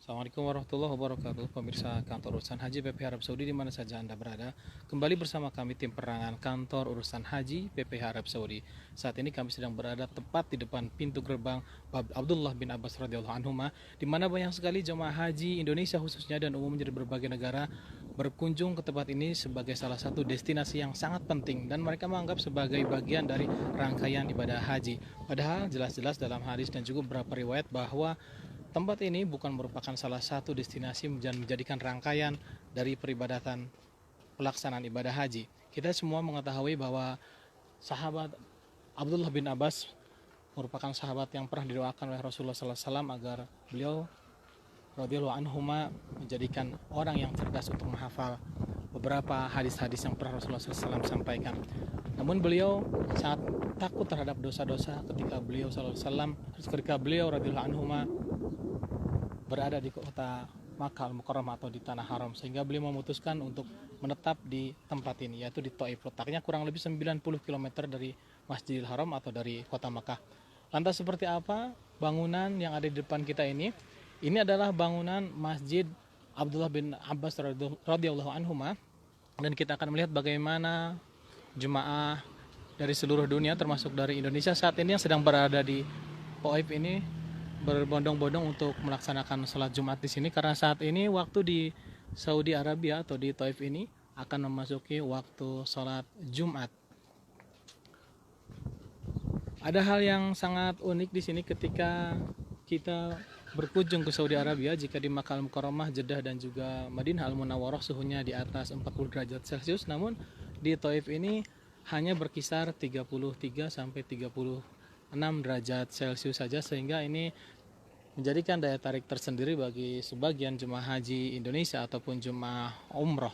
Assalamualaikum warahmatullahi wabarakatuh. Pemirsa kantor urusan haji PPH Arab Saudi di mana saja Anda berada. Kembali bersama kami tim penerangan kantor urusan haji PPH Arab Saudi. Saat ini kami sedang berada tepat di depan pintu gerbang Abdullah bin Abbas radhiyallahu anhu, di mana banyak sekali jemaah haji Indonesia khususnya dan umumnya dari berbagai negara berkunjung ke tempat ini sebagai salah satu destinasi yang sangat penting dan mereka menganggap sebagai bagian dari rangkaian ibadah haji. Padahal jelas-jelas dalam hadis dan juga beberapa riwayat bahwa tempat ini bukan merupakan salah satu destinasi dan menjadikan rangkaian dari peribadatan pelaksanaan ibadah haji. Kita semua mengetahui bahwa sahabat Abdullah bin Abbas merupakan sahabat yang pernah didoakan oleh Rasulullah SAW agar beliau radhiyallahu anhuma menjadikan orang yang cerdas untuk menghafal beberapa hadis-hadis yang pernah Rasulullah SAW sampaikan. Namun beliau sangat takut terhadap dosa-dosa ketika beliau radhiyallahu anhuma berada di kota Makkah Al-Mukarramah atau di Tanah Haram, sehingga beliau memutuskan untuk menetap di tempat ini, yaitu di Taif. Letaknya kurang lebih 90 km dari Masjidil Haram atau dari kota Makkah. Lantas seperti apa bangunan yang ada di depan kita ini? Ini adalah bangunan Masjid Abdullah bin Abbas radhiyallahu anhu, dan kita akan melihat bagaimana jemaah dari seluruh dunia termasuk dari Indonesia saat ini yang sedang berada di Taif ini berbondong-bondong untuk melaksanakan sholat Jumat di sini, karena saat ini waktu di Saudi Arabia atau di Taif ini akan memasuki waktu sholat Jumat. Ada hal yang sangat unik di sini ketika kita berkunjung ke Saudi Arabia. Jika di Makkah Al-Mukarramah, Jeddah dan juga Madinah Al-Munawwarah suhunya di atas 40 derajat Celcius, namun di Taif ini hanya berkisar 33 sampai 36 derajat Celcius saja, sehingga ini menjadikan daya tarik tersendiri bagi sebagian jemaah haji Indonesia ataupun jemaah umroh.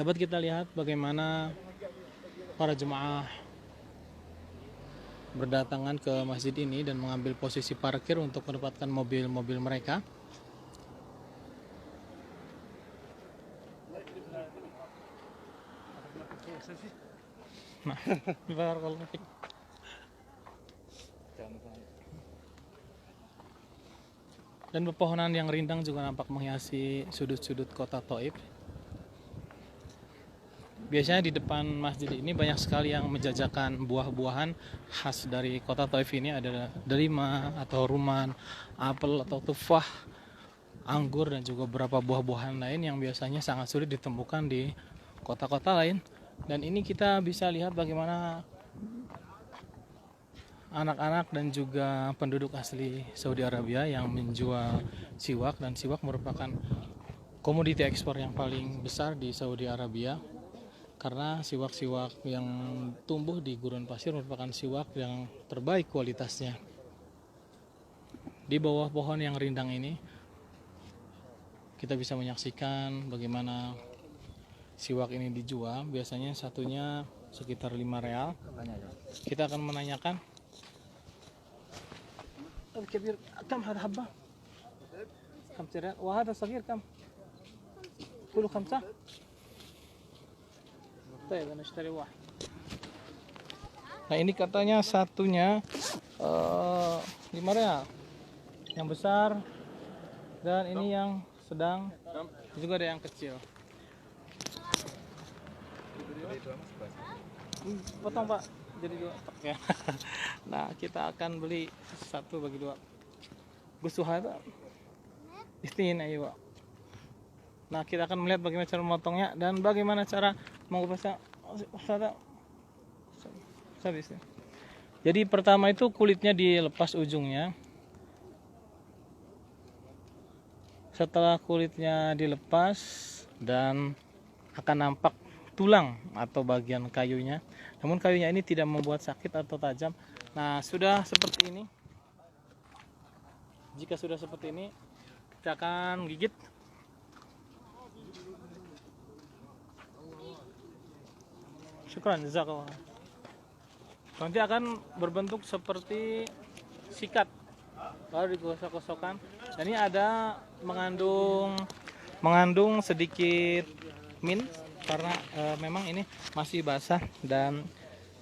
Dapat kita lihat bagaimana para jemaah berdatangan ke masjid ini dan mengambil posisi parkir untuk menempatkan mobil-mobil mereka. Nah, barakallahu fiik. Dan pepohonan yang rindang juga nampak menghiasi sudut-sudut kota Taif. Biasanya di depan masjid ini banyak sekali yang menjajakan buah-buahan khas dari kota Taif ini. Ada delima atau rumman, apel atau tufah, anggur dan juga beberapa buah-buahan lain yang biasanya sangat sulit ditemukan di kota-kota lain. Dan ini kita bisa lihat bagaimana anak-anak dan juga penduduk asli Saudi Arabia yang menjual siwak, dan siwak merupakan komoditi ekspor yang paling besar di Saudi Arabia, karena siwak-siwak yang tumbuh di gurun pasir merupakan siwak yang terbaik kualitasnya. Di bawah pohon yang rindang ini kita bisa menyaksikan bagaimana siwak ini dijual. Biasanya satunya sekitar 5 real. Kita akan menanyakan, الكبير كم هذا حبة؟ كم ريال؟ وهذا صغير كم؟ كله 5؟ طيب أنا أشتري واحد. Nah ini katanya satunya 5 real, yang besar, dan ini yang sedang, juga ada yang kecil. Potong Pak, jadi 2 ya. Nah kita akan beli 1 bagi 2. Gusuh ada istin ayo. Nah kita akan melihat bagaimana cara memotongnya dan bagaimana cara mengupasnya. Jadi pertama itu kulitnya dilepas ujungnya. Setelah kulitnya dilepas dan akan nampak tulang atau bagian kayunya. Namun kayunya ini tidak membuat sakit atau tajam. Nah, sudah seperti ini. Jika sudah seperti ini, kita akan gigit. Syukran, jazakallah. Nanti akan berbentuk seperti sikat. Lalu digosok-gosokkan. Dan ini ada mengandung sedikit mint, karena memang ini masih basah, dan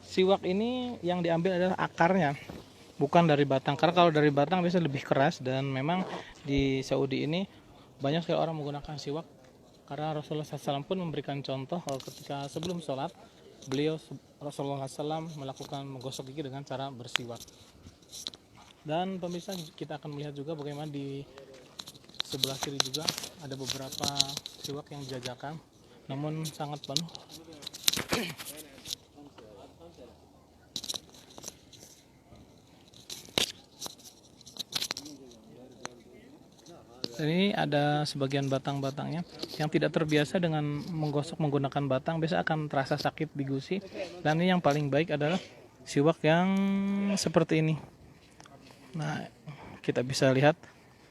siwak ini yang diambil adalah akarnya. bukan dari batang. Karena kalau dari batang biasanya lebih keras, dan memang di Saudi ini banyak sekali orang menggunakan siwak karena Rasulullah SAW pun memberikan contoh ketika sebelum sholat beliau Rasulullah SAW melakukan menggosok gigi dengan cara bersiwak. Dan pemirsa, kita akan melihat juga bagaimana di sebelah kiri juga ada beberapa siwak yang dijajakan, namun sangat penuh. Ini ada sebagian batang-batangnya yang tidak terbiasa dengan menggosok menggunakan batang, biasa akan terasa sakit di gusi. Dan ini yang paling baik adalah siwak yang seperti ini. Nah, kita bisa lihat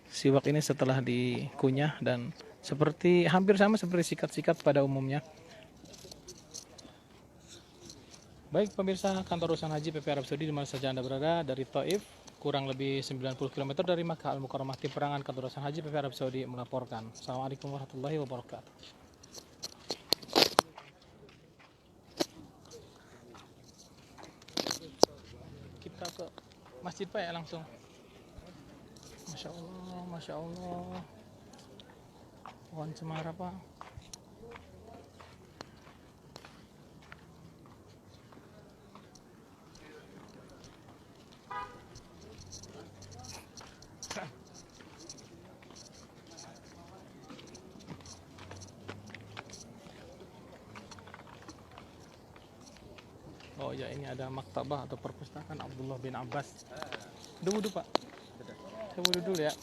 siwak ini setelah dikunyah dan seperti hampir sama seperti sikat-sikat pada umumnya. Baik pemirsa, kantor urusan haji PP Arab Saudi di mana saja Anda berada, dari Taif, kurang lebih 90 km dari Makkah Al-Mukarramah, tim perangan kantor urusan haji PP Arab Saudi melaporkan. Assalamualaikum warahmatullahi wabarakatuh. Kita ke masjid Pak ya langsung. Masya Allah, Masya Allah. Pohon cemara Pak. Oh ya, ini ada maktabah atau perpustakaan Abdullah bin Abbas. Duduk Pak. Saya dulu ya.